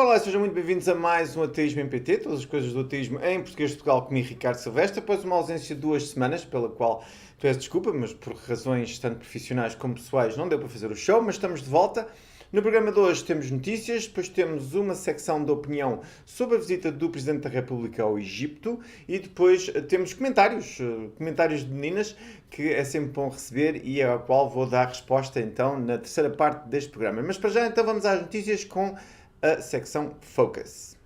Olá, sejam muito bem-vindos a mais um Ateísmo em PT, todas as coisas do ateísmo em português de Portugal, comigo Ricardo Silvestre, após uma ausência de 2 semanas, pela qual peço desculpa, mas por razões tanto profissionais como pessoais não deu para fazer o show, mas estamos de volta. No programa de hoje temos notícias, depois temos uma secção de opinião sobre a visita do Presidente da República ao Egito e depois temos comentários de meninas, que é sempre bom receber e ao qual vou dar resposta então na terceira parte deste programa. Mas para já então vamos às notícias com a secção Focus.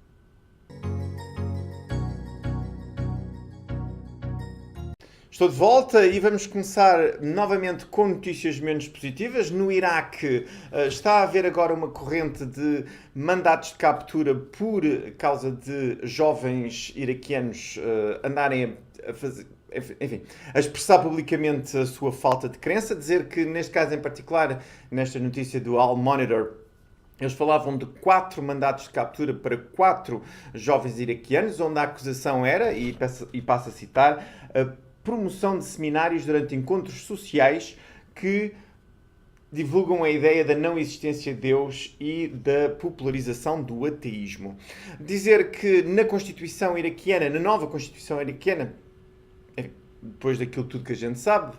Estou de volta e vamos começar novamente com notícias menos positivas. No Iraque está a haver agora uma corrente de mandatos de captura por causa de jovens iraquianos andarem a fazer... Enfim, a expressar publicamente a sua falta de crença, dizer que neste caso em particular, nesta notícia do Al Monitor, eles falavam de 4 mandatos de captura para 4 jovens iraquianos, onde a acusação era, e passo a citar, a promoção de seminários durante encontros sociais que divulgam a ideia da não existência de Deus e da popularização do ateísmo. Dizer que na Constituição iraquiana, na nova Constituição iraquiana, depois daquilo tudo que a gente sabe,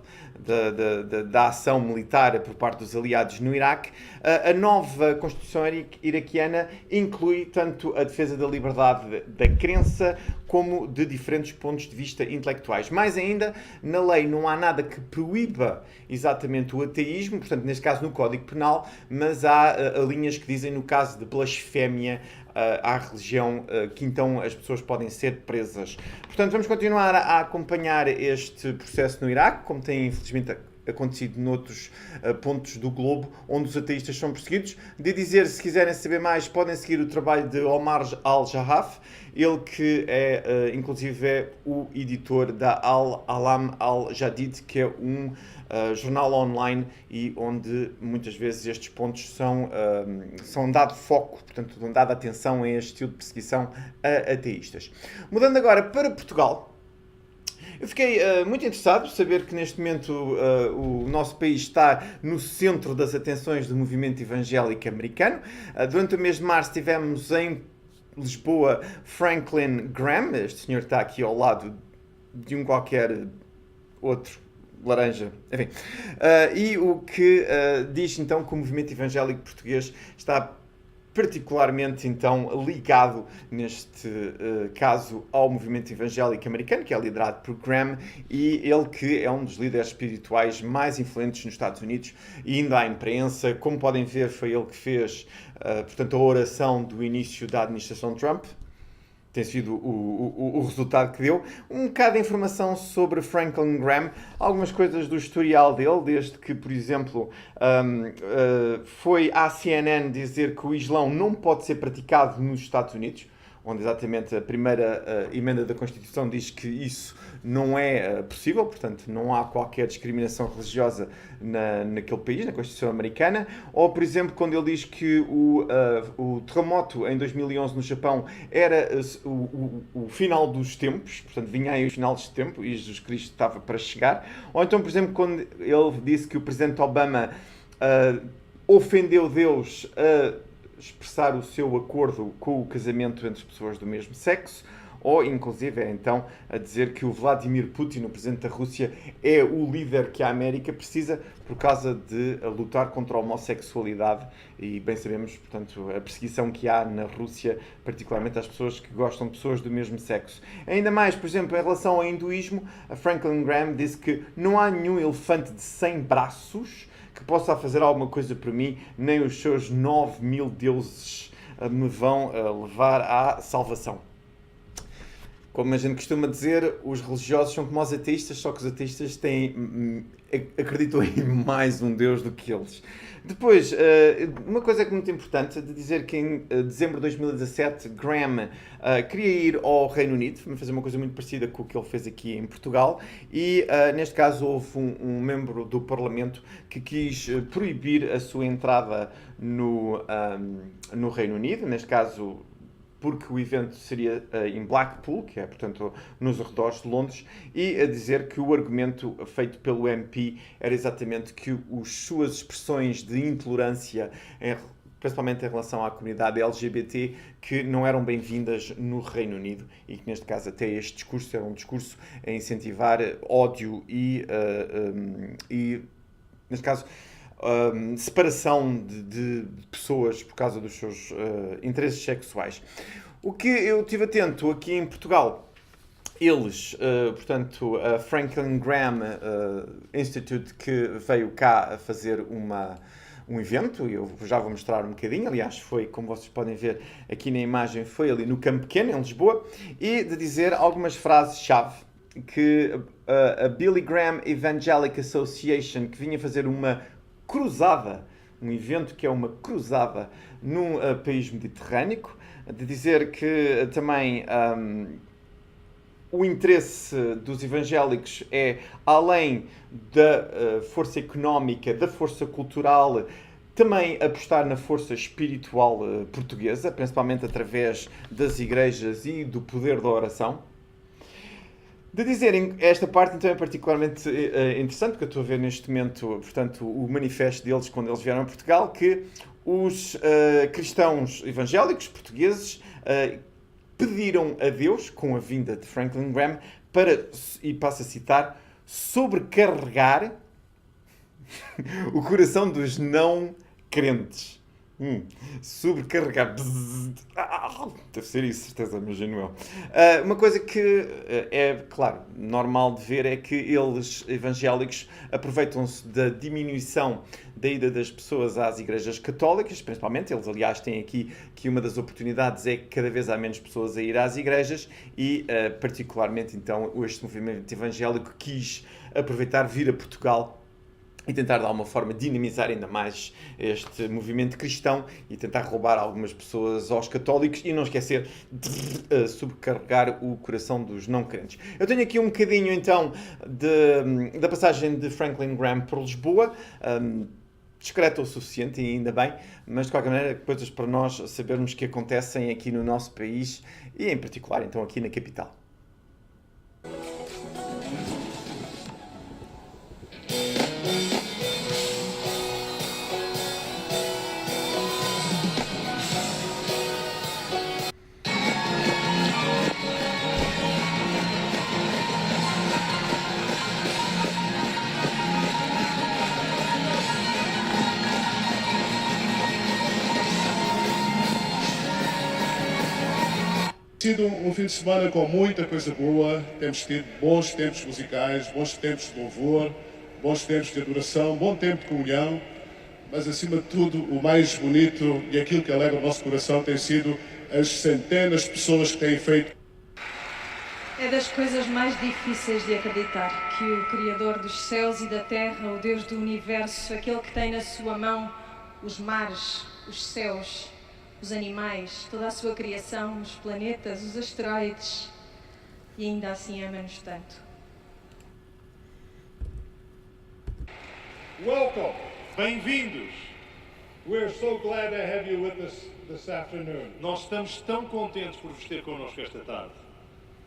da ação militar por parte dos aliados no Iraque, a nova Constituição iraquiana inclui tanto a defesa da liberdade da crença como de diferentes pontos de vista intelectuais. Mais ainda, na lei não há nada que proíba exatamente o ateísmo, portanto, neste caso no Código Penal, mas há linhas que dizem, no caso de blasfémia à religião, que então as pessoas podem ser presas. Portanto, vamos continuar a acompanhar este processo no Iraque, como tem infelizmente acontecido noutros pontos do globo onde os ateístas são perseguidos. De dizer, se quiserem saber mais, podem seguir o trabalho de Omar Al-Jahaf, ele que é, inclusive, é o editor da Al-Alam Al-Jadid, que é um jornal online e onde muitas vezes estes pontos são dado foco, portanto, dão dada atenção a este estilo de perseguição a ateístas. Mudando agora para Portugal, eu fiquei muito interessado por saber que neste momento o nosso país está no centro das atenções do movimento evangélico americano. Durante o mês de março tivemos em Lisboa Franklin Graham, este senhor está aqui ao lado de um qualquer outro laranja, enfim, e o que diz então que o movimento evangélico português está particularmente então ligado neste caso ao movimento evangélico americano, que é liderado por Graham, e ele que é um dos líderes espirituais mais influentes nos Estados Unidos e ainda à imprensa. Como podem ver, foi ele que fez portanto, a oração do início da administração Trump. Tem sido o resultado que deu. Um bocado de informação sobre Franklin Graham, algumas coisas do historial dele, desde que, por exemplo, foi à CNN dizer que o Islão não pode ser praticado nos Estados Unidos, onde exatamente a primeira emenda da Constituição diz que isso não é possível, portanto não há qualquer discriminação religiosa naquele país, na Constituição americana. Ou, por exemplo, quando ele diz que o terremoto em 2011 no Japão era o final dos tempos, portanto vinha aí o final dos tempos e Jesus Cristo estava para chegar. Ou então, por exemplo, quando ele disse que o Presidente Obama ofendeu Deus a expressar o seu acordo com o casamento entre pessoas do mesmo sexo, ou inclusive então a dizer que o Vladimir Putin, o presidente da Rússia, é o líder que a América precisa por causa de lutar contra a homossexualidade, e bem sabemos, portanto, a perseguição que há na Rússia, particularmente às pessoas que gostam de pessoas do mesmo sexo. Ainda mais, por exemplo, em relação ao hinduísmo, a Franklin Graham disse que não há nenhum elefante de 100 braços que possa fazer alguma coisa por mim, nem os seus 9.000 deuses me vão levar à salvação. Como a gente costuma dizer, os religiosos são como os ateístas, só que os ateístas acreditam em mais um Deus do que eles. Depois, uma coisa que é muito importante de dizer que em dezembro de 2017 Graham queria ir ao Reino Unido, fazer uma coisa muito parecida com o que ele fez aqui em Portugal, e neste caso houve um membro do Parlamento que quis proibir a sua entrada no Reino Unido, neste caso porque o evento seria em Blackpool, que é, portanto, nos arredores de Londres, e a dizer que o argumento feito pelo MP era exatamente que as suas expressões de intolerância principalmente em relação à comunidade LGBT, que não eram bem-vindas no Reino Unido e que, neste caso, até este discurso era um discurso a incentivar ódio e neste caso, separação de pessoas por causa dos seus interesses sexuais. O que eu estive atento aqui em Portugal, eles, portanto, a Franklin Graham Institute, que veio cá a fazer um evento, e eu já vou mostrar um bocadinho, aliás, foi, como vocês podem ver aqui na imagem, foi ali no Campo Pequeno, em Lisboa, e de dizer algumas frases-chave que a Billy Graham Evangelic Association, que vinha fazer uma cruzada, um evento que é uma cruzada num país mediterrâneo, de dizer que também o interesse dos evangélicos é, além da força económica, da força cultural, também apostar na força espiritual portuguesa, principalmente através das igrejas e do poder da oração. De dizerem, esta parte então é particularmente interessante, porque eu estou a ver neste momento, portanto, o manifesto deles quando eles vieram a Portugal, que os cristãos evangélicos portugueses pediram a Deus, com a vinda de Franklin Graham, para, e passo a citar, sobrecarregar o coração dos não crentes. Sobrecarregar. Deve ser isso, certeza, imagino eu. Uma coisa que é, claro, normal de ver é que eles, evangélicos, aproveitam-se da diminuição da ida das pessoas às igrejas católicas, principalmente. Eles, aliás, têm aqui que uma das oportunidades é que cada vez há menos pessoas a ir às igrejas e, particularmente, então, este movimento evangélico quis aproveitar, vir a Portugal e tentar de alguma forma dinamizar ainda mais este movimento cristão e tentar roubar algumas pessoas aos católicos e não esquecer de sobrecarregar o coração dos não crentes. Eu tenho aqui um bocadinho então da passagem de Franklin Graham por Lisboa, discreta o suficiente e ainda bem, mas de qualquer maneira coisas para nós sabermos que acontecem aqui no nosso país e em particular então aqui na capital. Sido um fim de semana com muita coisa boa, temos tido bons tempos musicais, bons tempos de louvor, bons tempos de adoração, bom tempo de comunhão, mas acima de tudo o mais bonito e aquilo que alegra o nosso coração tem sido as centenas de pessoas que têm feito. É das coisas mais difíceis de acreditar que o Criador dos céus e da terra, o Deus do universo, aquele que tem na sua mão os mares, os céus, os animais, toda a sua criação, os planetas, os asteroides, e ainda assim ama-nos tanto. Welcome, bem-vindos. We're so glad to have you with us this afternoon. Nós estamos tão contentes por vos ter connosco esta tarde.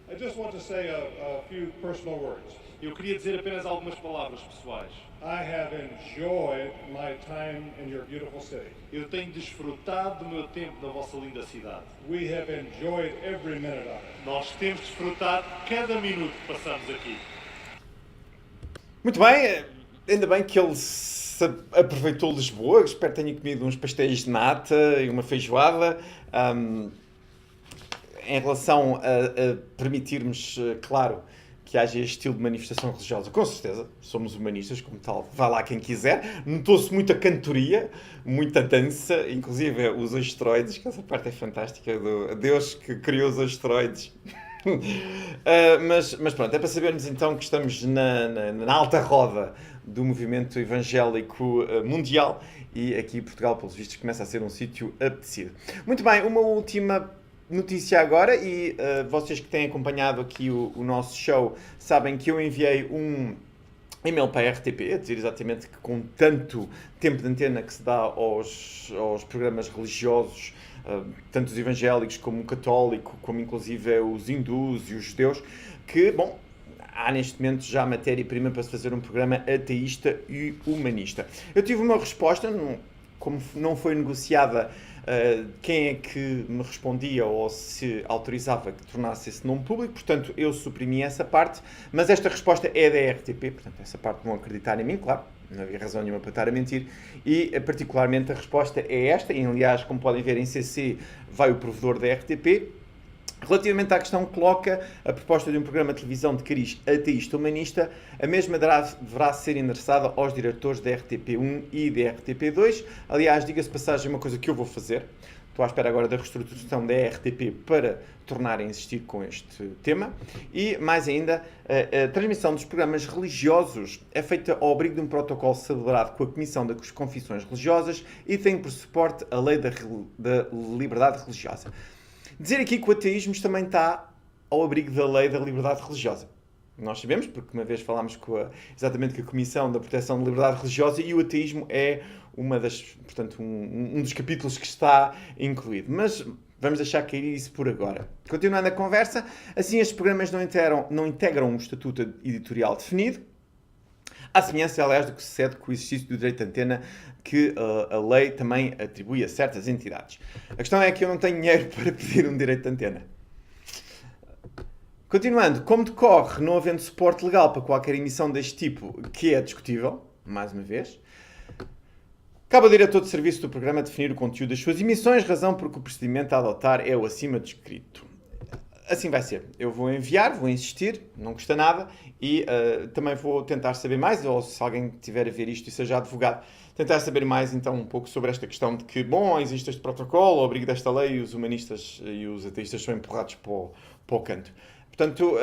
I just want to say a few personal words. Eu queria dizer apenas algumas palavras pessoais. I have enjoyed my time in your beautiful city. Eu tenho desfrutado do meu tempo na vossa linda cidade. We have enjoyed every minute of it. Nós temos desfrutado cada minuto que passamos aqui. Muito bem, ainda bem que ele se aproveitou Lisboa. Espero que tenha comido uns pastéis de nata e uma feijoada. Em relação a permitirmos, claro, que haja este estilo de manifestação religiosa, com certeza, somos humanistas, como tal, vá lá quem quiser. Notou-se muita cantoria, muita dança, inclusive os asteroides, que essa parte é fantástica, do Deus que criou os asteroides. Mas pronto, é para sabermos então que estamos na alta roda do movimento evangélico mundial e aqui Portugal, pelos vistos, começa a ser um sítio apetecido. Muito bem, uma última notícia agora, e vocês que têm acompanhado aqui o nosso show sabem que eu enviei um e-mail para a RTP a dizer exatamente que com tanto tempo de antena que se dá aos programas religiosos, tanto os evangélicos como o católico, como inclusive os hindus e os judeus, que, bom, há neste momento já matéria-prima para se fazer um programa ateísta e humanista. Eu tive uma resposta como não foi negociada, quem é que me respondia ou se autorizava que tornasse esse nome público, portanto eu suprimi essa parte, mas esta resposta é da RTP, portanto essa parte vão acreditar em mim, claro, não havia razão nenhuma para estar a mentir, e particularmente a resposta é esta, e aliás, como podem ver em CC, vai o provedor da RTP. Relativamente à questão que coloca a proposta de um programa de televisão de cariz ateísta humanista, a mesma deverá ser endereçada aos diretores da RTP1 e da RTP2. Aliás, diga-se de passagem uma coisa que eu vou fazer. Estou à espera agora da reestruturação da RTP para tornar a insistir com este tema. E, mais ainda, a transmissão dos programas religiosos é feita ao abrigo de um protocolo celebrado com a Comissão das Confissões Religiosas e tem por suporte a Lei da Liberdade Religiosa. Dizer aqui que o ateísmo também está ao abrigo da Lei da Liberdade Religiosa. Nós sabemos, porque uma vez falámos exatamente com a Comissão da Proteção da Liberdade Religiosa e o ateísmo é portanto, um dos capítulos que está incluído. Mas vamos deixar cair isso por agora. Continuando a conversa, assim estes programas não integram um estatuto editorial definido, à semelhança, aliás, do que sucede com o exercício do direito de antena que a lei também atribui a certas entidades. A questão é que eu não tenho dinheiro para pedir um direito de antena. Continuando, como decorre, não havendo suporte legal para qualquer emissão deste tipo, que é discutível, mais uma vez, cabe ao diretor de serviço do programa definir o conteúdo das suas emissões, razão porque o procedimento a adotar é o acima descrito. Assim vai ser. Eu vou enviar, vou insistir, não custa nada, e também vou tentar saber mais, ou se alguém tiver a ver isto e seja advogado, tentar saber mais então um pouco sobre esta questão de que, bom, existe este protocolo, ao abrigo desta lei, e os humanistas e os ateístas são empurrados para o canto. Portanto,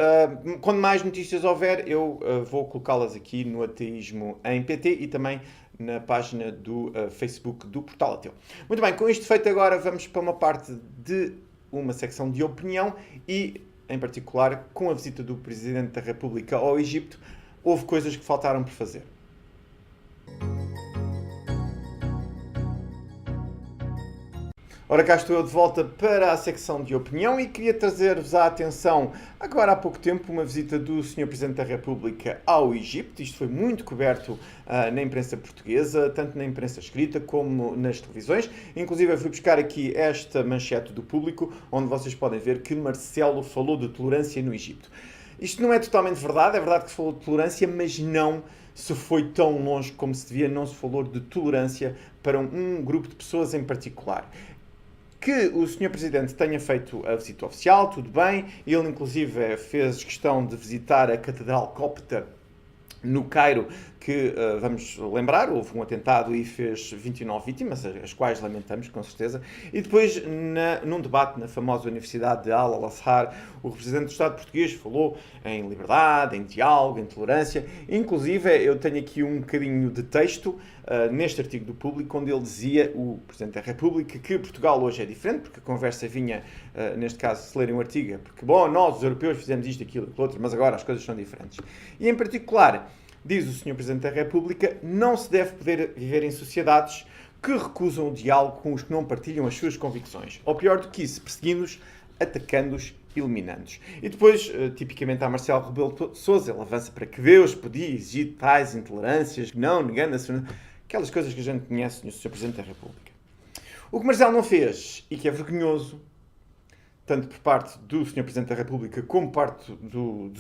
quando mais notícias houver, eu vou colocá-las aqui no Ateísmo em PT e também na página do Facebook do Portal Ateu. Muito bem, com isto feito agora vamos para uma parte de uma secção de opinião e, em particular, com a visita do Presidente da República ao Egito, houve coisas que faltaram por fazer. Ora, cá estou eu de volta para a secção de opinião e queria trazer-vos à atenção, agora há pouco tempo, uma visita do Sr. Presidente da República ao Egito. Isto foi muito coberto na imprensa portuguesa, tanto na imprensa escrita como nas televisões. Inclusive, eu fui buscar aqui esta manchete do Público, onde vocês podem ver que Marcelo falou de tolerância no Egito. Isto não é totalmente verdade, é verdade que se falou de tolerância, mas não se foi tão longe como se devia, não se falou de tolerância para um grupo de pessoas em particular. Que o Sr. Presidente tenha feito a visita oficial, tudo bem. Ele, inclusive, fez questão de visitar a Catedral Cópta no Cairo, que, vamos lembrar, houve um atentado e fez 29 vítimas, as quais lamentamos, com certeza. E depois, num debate na famosa Universidade de Al-Azhar, o representante do Estado português falou em liberdade, em diálogo, em tolerância. Inclusive, eu tenho aqui um bocadinho de texto neste artigo do Público, onde ele dizia, o Presidente da República, que Portugal hoje é diferente, porque a conversa vinha, neste caso, se lerem o artigo, é porque, bom, nós, os europeus, fizemos isto, aquilo, aquilo outro, mas agora as coisas são diferentes. E, em particular, diz o Sr. Presidente da República, não se deve poder viver em sociedades que recusam o diálogo com os que não partilham as suas convicções. Ou pior do que isso, perseguindo-os, atacando-os, eliminando-os. E depois, tipicamente a Marcelo Rebelo de Sousa, ele avança para que Deus podia exigir tais intolerâncias, não negando aquelas coisas que a gente conhece no Sr. Presidente da República. O que Marcelo não fez, e que é vergonhoso, tanto por parte do Sr. Presidente da República, como parte do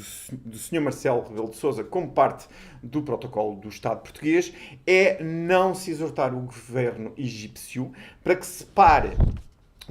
Sr. Marcelo Rebelo de Sousa, como parte do protocolo do Estado português, é não se exortar o governo egípcio para que se pare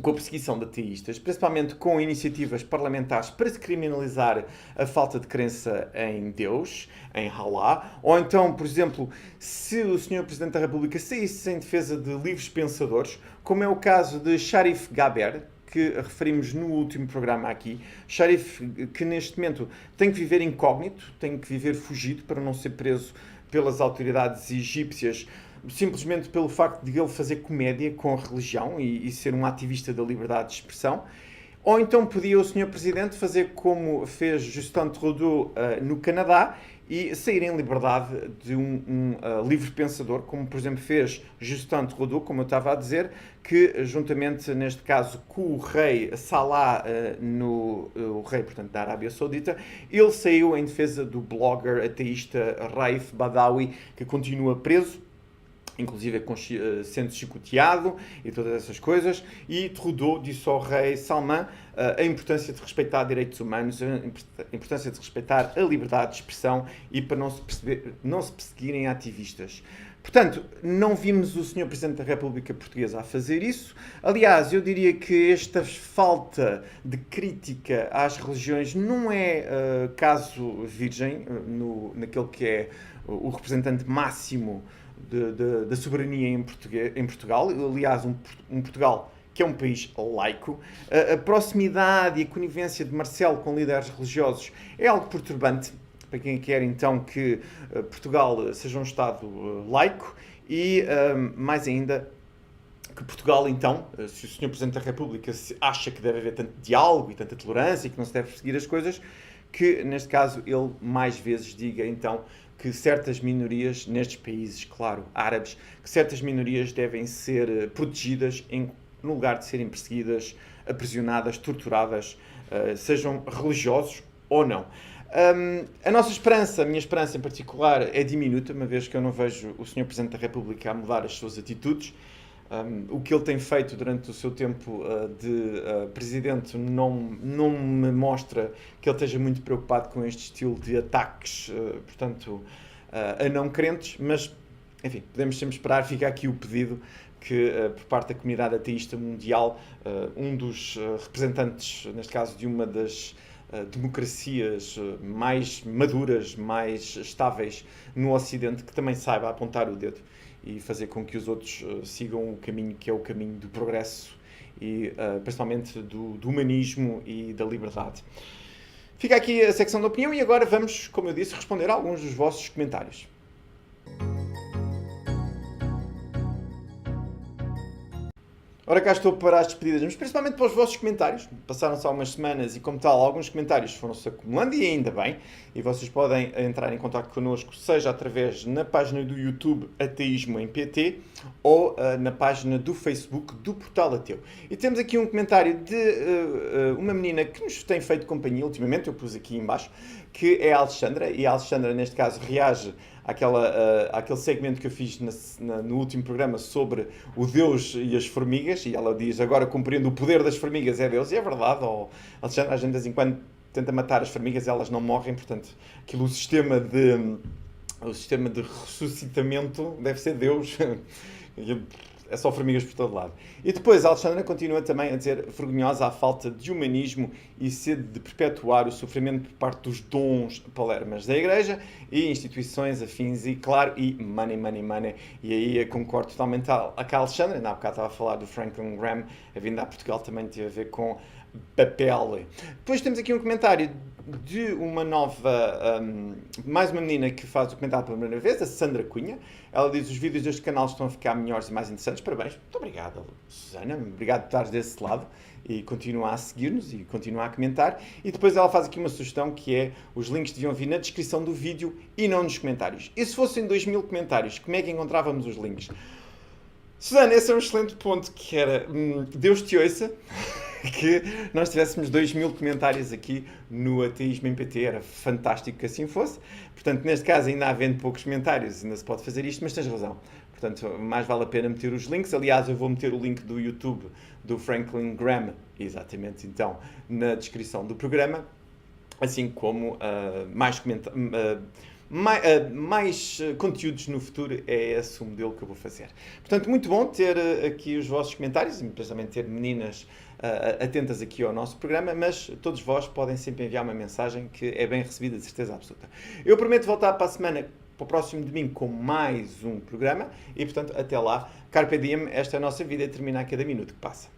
com a perseguição de ateístas, principalmente com iniciativas parlamentares para se criminalizar a falta de crença em Deus, em Allah, ou então, por exemplo, se o Sr. Presidente da República saísse em defesa de livres pensadores, como é o caso de Sharif Gaber, que referimos no último programa aqui. Sharif, que neste momento tem que viver incógnito, tem que viver fugido para não ser preso pelas autoridades egípcias, simplesmente pelo facto de ele fazer comédia com a religião e ser um ativista da liberdade de expressão. Ou então podia o Sr. Presidente fazer como fez Justin Trudeau no Canadá e sair em liberdade de um livre pensador, como por exemplo fez Justin Trudeau, como eu estava a dizer, que juntamente neste caso com o rei Salah, o rei portanto da Arábia Saudita, ele saiu em defesa do blogger ateísta Raif Badawi, que continua preso. inclusive sendo chicoteado e todas essas coisas, e Trudeau disse ao rei Salman a importância de respeitar direitos humanos, a importância de respeitar a liberdade de expressão e para não se perseguirem ativistas. Portanto, não vimos o Sr. Presidente da República Portuguesa a fazer isso. Aliás, eu diria que esta falta de crítica às religiões não é caso virgem naquele que é o representante máximo da soberania em Portugal. Aliás, um Portugal que é um país laico. A proximidade e a conivência de Marcelo com líderes religiosos é algo perturbante para quem quer então que Portugal seja um Estado laico e, mais ainda, que Portugal então, se o Sr. Presidente da República acha que deve haver tanto diálogo e tanta tolerância e que não se deve perseguir as coisas, que neste caso ele mais vezes diga então que certas minorias nestes países, claro, árabes, que certas minorias devem ser protegidas no lugar de serem perseguidas, aprisionadas, torturadas, sejam religiosos ou não. A nossa esperança, a minha esperança em particular, é diminuta, uma vez que eu não vejo o Sr. Presidente da República a mudar as suas atitudes. O que ele tem feito durante o seu tempo de presidente não me mostra que ele esteja muito preocupado com este estilo de ataques, portanto, a não crentes, mas, enfim, podemos sempre esperar. Fica aqui o pedido que, por parte da comunidade ateísta mundial, um dos representantes, neste caso, de uma das democracias mais maduras, mais estáveis no Ocidente, que também saiba apontar o dedo e fazer com que os outros sigam o caminho que é o caminho do progresso e principalmente do humanismo e da liberdade. Fica aqui a secção de opinião e agora vamos, como eu disse, responder a alguns dos vossos comentários. Ora, cá estou para as despedidas, mas principalmente para os vossos comentários. Passaram-se algumas semanas e, como tal, alguns comentários foram-se acumulando e ainda bem. E vocês podem entrar em contato connosco, seja através na página do YouTube Ateísmo em PT ou na página do Facebook do Portal Ateu. E temos aqui um comentário de uma menina que nos tem feito companhia ultimamente, eu pus aqui em baixo, que é a Alexandra. E a Alexandra, neste caso, reage àquele segmento que eu fiz no último programa sobre o Deus e as formigas, e ela diz, agora compreendo o poder das formigas é Deus, e é verdade, Alexandre, a gente de vez em quando tenta matar as formigas, elas não morrem, portanto, o sistema de ressuscitamento deve ser Deus. É só formigas por todo lado. E depois a Alexandra continua também a dizer vergonhosa a falta de humanismo e sede de perpetuar o sofrimento por parte dos dons palermas da Igreja e instituições afins e, claro, e money. E aí eu concordo totalmente com a Alexandra. Na bocado estava a falar do Franklin Graham, a vinda a Portugal também teve a ver com papel. Depois temos aqui um comentário de uma nova, mais uma menina que faz o comentário pela primeira vez, a Sandra Cunha. Ela diz, os vídeos deste canal estão a ficar melhores e mais interessantes. Parabéns. Muito obrigado, Susana. Obrigado por estares desse lado e continua a seguir-nos e continua a comentar. E depois ela faz aqui uma sugestão que é, os links deviam vir na descrição do vídeo e não nos comentários. E se fossem 2000 comentários, como é que encontrávamos os links? Susana, esse é um excelente ponto, que era, Deus te ouça, que nós tivéssemos 2000 comentários aqui no Ateísmo em PT, era fantástico que assim fosse. Portanto, neste caso, ainda havendo poucos comentários, ainda se pode fazer isto, mas tens razão. Portanto, mais vale a pena meter os links. Aliás, eu vou meter o link do YouTube do Franklin Graham, exatamente, então, na descrição do programa, assim como mais conteúdos no futuro. É esse o modelo que eu vou fazer. Portanto, muito bom ter aqui os vossos comentários, e principalmente ter meninas atentas aqui ao nosso programa, mas todos vós podem sempre enviar uma mensagem que é bem recebida, de certeza absoluta. Eu prometo voltar para a semana, para o próximo domingo, com mais um programa e, portanto, até lá, Carpe Diem, esta é a nossa vida e termina a cada minuto que passa.